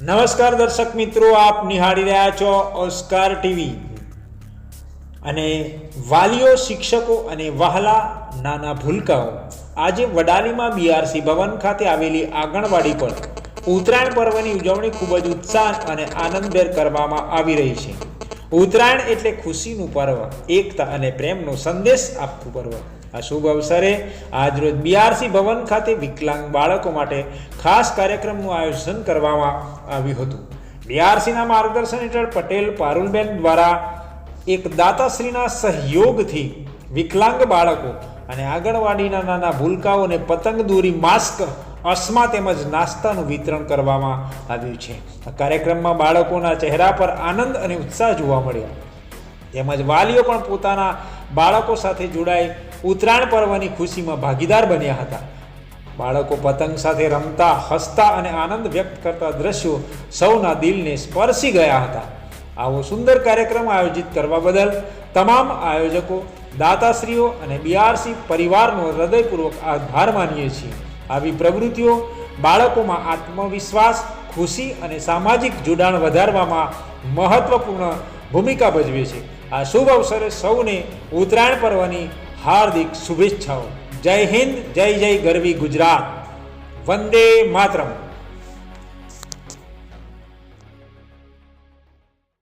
નમસ્કાર દર્શક મિત્રો, આપ નિહાળી રહ્યા છો ઓસ્કાર ટીવી અને વાલીઓ, શિક્ષકો અને વહાલા નાના ભૂલકાઓ, આજે વડાલીમાં બીઆરસી ભવન ખાતે આવેલી આંગણવાડી પર ઉત્તરાયણ પર્વની ઉજવણી ખૂબ જ ઉત્સાહ અને આનંદભેર કરવામાં આવી રહી છે। ઉત્તરાયણ એટલે ખુશીનું પર્વ, એકતા અને પ્રેમનો સંદેશ આપતું પર્વ। આ શુભ અવસરે આજરોજ બીઆરસી ભવન ખાતે વિકલાંગ બાળકો માટે ખાસ કાર્યક્રમનું આયોજન કરવામાં આવ્યું હતું। બીઆરસીના માર્ગદર્શન હેઠળ પટેલ પારુલબેન દ્વારા એક દાતાશ્રીના સહયોગથી વિકલાંગ બાળકો અને આંગણવાડીના નાના ભૂલકાઓને પતંગ દોરી, માસ્ક, અસ્મા તેમજ નાસ્તાનું વિતરણ કરવામાં આવ્યું છે। આ કાર્યક્રમમાં બાળકોના ચહેરા પર આનંદ અને ઉત્સાહ જોવા મળ્યો, તેમજ વાલીઓ પણ પોતાના બાળકો સાથે જોડાઈ ઉત્તરાયણ પર્વની ખુશીમાં ભાગીદાર બન્યા હતા। બાળકો પતંગ સાથે રમતા, હસતા અને આનંદ વ્યક્ત કરતા દ્રશ્યો સૌના દિલને સ્પર્શી ગયા હતા। આવો સુંદર કાર્યક્રમ આયોજિત કરવા બદલ તમામ આયોજકો, દાતાશ્રીઓ અને બીઆરસી પરિવારનો હૃદયપૂર્વક આભાર માનીએ છીએ। આવી પ્રવૃત્તિઓ બાળકોમાં આત્મવિશ્વાસ, ખુશી અને સામાજિક જોડાણ વધારવામાં મહત્વપૂર્ણ ભૂમિકા ભજવે છે। આ શુભ અવસરે સૌને ઉત્તરાયણ પર્વની હાર્દિક શુભેચ્છાઓ। જય હિન્દ, જય જય ગરવી ગુજરાત, વંદે માતરમ।